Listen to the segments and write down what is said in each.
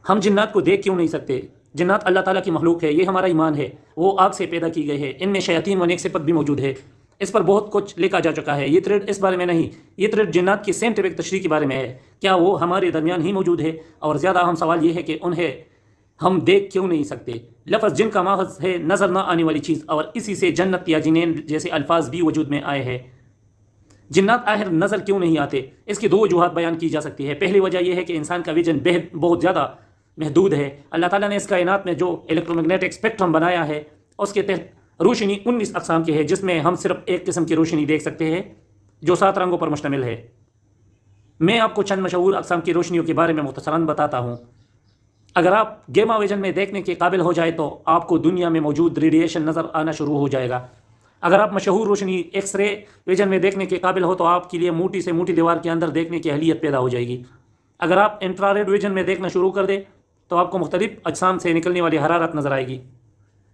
ہم جنات کو دیکھ کیوں نہیں سکتے؟ جنات اللہ تعالیٰ کی مخلوق ہے، یہ ہمارا ایمان ہے، وہ آگ سے پیدا کی گئی ہے، ان میں شیاطین و نیک صفت بھی موجود ہے۔ اس پر بہت کچھ لکھا جا چکا ہے، یہ تھریڈ اس بارے میں نہیں، یہ تھریڈ جنات کی سائنٹیفک تشریح کے بارے میں ہے، کیا وہ ہمارے درمیان ہی موجود ہے؟ اور زیادہ اہم سوال یہ ہے کہ انہیں ہم دیکھ کیوں نہیں سکتے؟ لفظ جن کا ماخذ ہے نظر نہ آنے والی چیز، اور اسی سے جنت یا جنین جیسے الفاظ بھی وجود میں آئے ہیں۔ جنات آخر نظر کیوں نہیں آتے؟ اس کی دو وجوہات بیان کی جا سکتی ہے۔ پہلی وجہ یہ ہے کہ انسان کا ویژن بہت زیادہ محدود ہے۔ اللہ تعالیٰ نے اس کائنات میں جو الیکٹرومیگنیٹک اسپیکٹرم بنایا ہے اس کے تحت روشنی 19 اقسام کی ہے، جس میں ہم صرف ایک قسم کی روشنی دیکھ سکتے ہیں جو 7 رنگوں پر مشتمل ہے۔ میں آپ کو چند مشہور اقسام کی روشنیوں کے بارے میں مختصراً بتاتا ہوں۔ اگر آپ گیما ویژن میں دیکھنے کے قابل ہو جائے تو آپ کو دنیا میں موجود ریڈیشن نظر آنا شروع ہو جائے گا۔ اگر آپ مشہور روشنی ایکس رے ویژن میں دیکھنے کے قابل ہو تو آپ کے لیے موٹی سے موٹی دیوار کے اندر دیکھنے کی اہلیت پیدا ہو جائے گی۔ اگر آپ انفراریڈ ویژن میں دیکھنا شروع کر دیں تو آپ کو مختلف اجسام سے نکلنے والی حرارت نظر آئے گی۔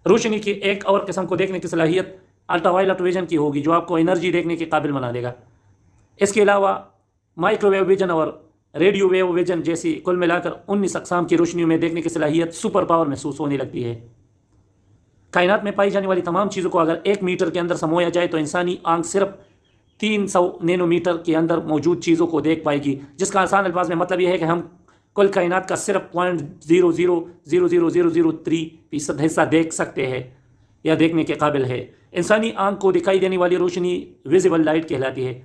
روشنی کی ایک اور قسم کو دیکھنے کی صلاحیت الٹرا وائلٹ ویژن کی ہوگی، جو آپ کو انرجی دیکھنے کے قابل بنا دے گا۔ اس کے علاوہ مائکرو ویو ویژن اور ریڈیو ویو ویژن جیسی کل ملا کر 19 اقسام کی روشنیوں میں دیکھنے کی صلاحیت سپر پاور محسوس ہونے لگتی ہے۔ کائنات میں پائی جانے والی تمام چیزوں کو اگر 1 میٹر کے اندر سمویا جائے تو انسانی آنکھ صرف 300 نینو میٹر کے اندر موجود چیزوں کو دیکھ پائے گی، جس کا آسان الفاظ میں مطلب یہ ہے کہ ہم کل کائنات کا صرف 0.00003% حصہ دیکھ سکتے ہیں یا دیکھنے کے قابل ہے۔ انسانی آنکھ کو دکھائی دینے والی روشنی ویزیبل لائٹ کہلاتی ہے،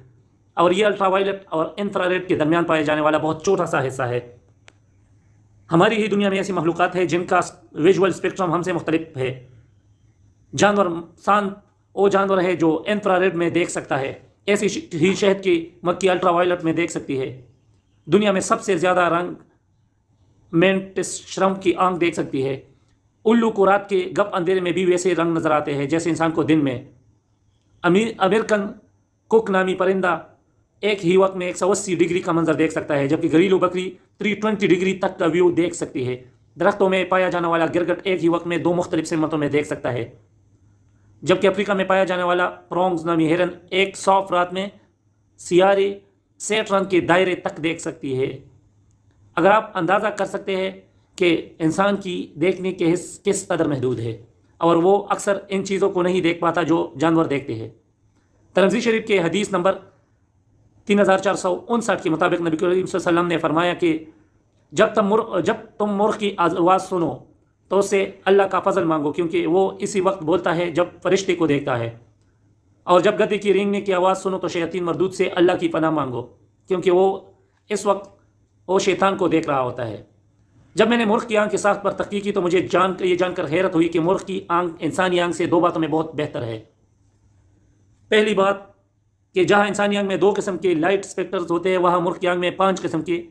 اور یہ الٹرا وائلٹ اور انفراریڈ کے درمیان پایا جانے والا بہت چھوٹا سا حصہ ہے۔ ہماری ہی دنیا میں ایسی مخلوقات ہیں جن کا ویژول اسپیکٹرم ہم سے مختلف ہے۔ جانور وہ جانور ہے جو انفراریڈ میں دیکھ سکتا ہے، ایسی ہی شہد کی مکھی الٹرا وائلٹ میں دیکھ سکتی ہے۔ دنیا میں سب سے زیادہ رنگ مینٹس شرمپ کی آنکھ دیکھ سکتی ہے۔ الو کو رات کے گپ اندھیرے میں بھی ویسے رنگ نظر آتے ہیں جیسے انسان کو دن میں۔ امریکن کک نامی پرندہ ایک ہی وقت میں 180 ڈگری کا منظر دیکھ سکتا ہے، جبکہ گھریلو بکری 320 ڈگری تک کا ویو دیکھ سکتی ہے۔ درختوں میں پایا جانے والا گرگٹ ایک ہی وقت میں 2 مختلف سمتوں میں دیکھ سکتا ہے، جبکہ افریقہ میں پایا جانے والا پرونگز نامی ہرن ایک صاف رات میں سیارے سیٹرن کے دائرے تک دیکھ سکتی ہے۔ اگر آپ اندازہ کر سکتے ہیں کہ انسان کی دیکھنے کے حص کس قدر محدود ہے، اور وہ اکثر ان چیزوں کو نہیں دیکھ پاتا جو جانور دیکھتے ہیں۔ ترمذی شریف کے حدیث نمبر 3459 کے مطابق نبی کریم صلی اللہ علیہ وسلم نے فرمایا کہ جب تم مرغ کی آواز سنو تو اس سے اللہ کا فضل مانگو، کیونکہ وہ اسی وقت بولتا ہے جب فرشتے کو دیکھتا ہے، اور جب گدے کی رینگنے کی آواز سنو تو شیاطین مردود سے اللہ کی پناہ مانگو، کیونکہ وہ اس وقت وہ شیطان کو دیکھ رہا ہوتا ہے۔ جب میں نے مرغ کی آنکھ کی ساخت پر تحقیق کی تو مجھے یہ جان کر حیرت ہوئی کہ مرغ کی آنکھ انسانی آنکھ سے 2 باتوں میں بہت بہتر ہے۔ پہلی بات کہ جہاں انسانی آنکھ میں 2 قسم کے لائٹ اسپیکٹرز ہوتے ہیں، وہاں مرغ کی آنکھ میں 5 قسم کے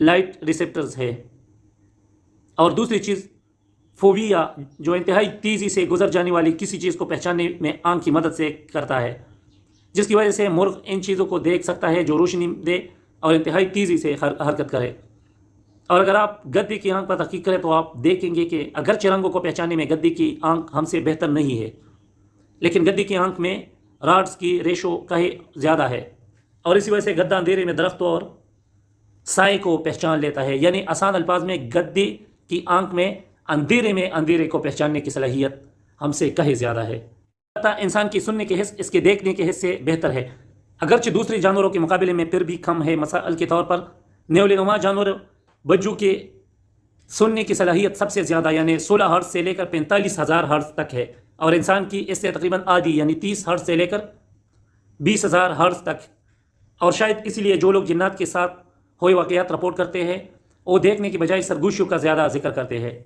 لائٹ ریسیپٹرز ہیں۔ اور دوسری چیز فوبیا، جو انتہائی تیزی سے گزر جانے والی کسی چیز کو پہچاننے میں آنکھ کی مدد سے کرتا ہے، جس کی وجہ سے مرغ ان چیزوں کو دیکھ سکتا ہے جو روشنی دے اور انتہائی تیزی سے حرکت کرے۔ اور اگر آپ گدے کی آنکھ پر تحقیق کریں تو آپ دیکھیں گے کہ اگرچہ رنگوں کو پہچاننے میں گدے کی آنکھ ہم سے بہتر نہیں ہے، لیکن گدے کی آنکھ میں راڈز کی ریشو کہیں زیادہ ہے، اور اسی وجہ سے گدہ اندھیرے میں درختوں اور سائے کو پہچان لیتا ہے۔ یعنی آسان الفاظ میں گدے کی آنکھ میں اندھیرے کو پہچاننے کی صلاحیت ہم سے کہیں زیادہ ہے۔ انسان کی سننے کے حس اس کے دیکھنے کے حس سے بہتر ہے، اگرچہ دوسرے جانوروں کے مقابلے میں پھر بھی کم ہے۔ مثال کے طور پر نیولینما جانور بجو کے سننے کی صلاحیت سب سے زیادہ، یعنی 16 ہرٹز سے لے کر 45,000 ہرٹز تک ہے، اور انسان کی اس سے تقریباً آدھی، یعنی 30 ہرٹز سے لے کر 20,000 ہرٹز تک۔ اور شاید اسی لیے جو لوگ جنات کے ساتھ ہوئے واقعات رپورٹ کرتے ہیں وہ دیکھنے کی بجائے سرگوشیوں کا زیادہ ذکر کرتے ہیں۔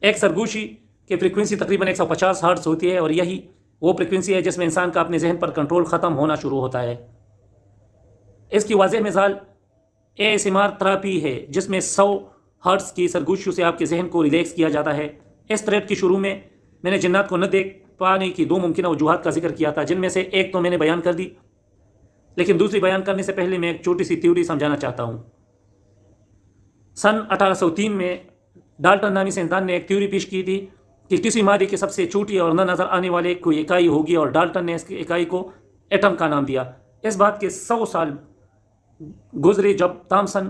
ایک سرگوشی کی فریکوینسی تقریباً 150 ہرٹز ہوتی ہے، اور یہی وہ فریکوینسی ہے جس میں انسان کا اپنے ذہن پر کنٹرول ختم ہونا شروع ہوتا ہے۔ اس کی واضح مثال ASMR تھراپی ہے، جس میں 100 ہرٹز کی سرگوشیوں سے آپ کے ذہن کو ریلیکس کیا جاتا ہے۔ اس تھریڈ کی شروع میں نے جنات کو نہ دیکھ پانے کی 2 ممکنہ وجوہات کا ذکر کیا تھا، جن میں سے ایک تو میں نے بیان کر دی، لیکن دوسری بیان کرنے سے پہلے میں ایک چھوٹی سی تھیوری سمجھانا چاہتا ہوں۔ سن 1803 میں ڈالٹن نامی سائنسدان نے ایک تھیوری پیش کی تھی کہ کسی مادے کی سب سے چھوٹی اور نہ نظر آنے والے کوئی اکائی ہوگی، اور ڈالٹن نے اس کی اکائی کو ایٹم کا نام دیا۔ اس بات کے 100 سال گزرے جب تھامسن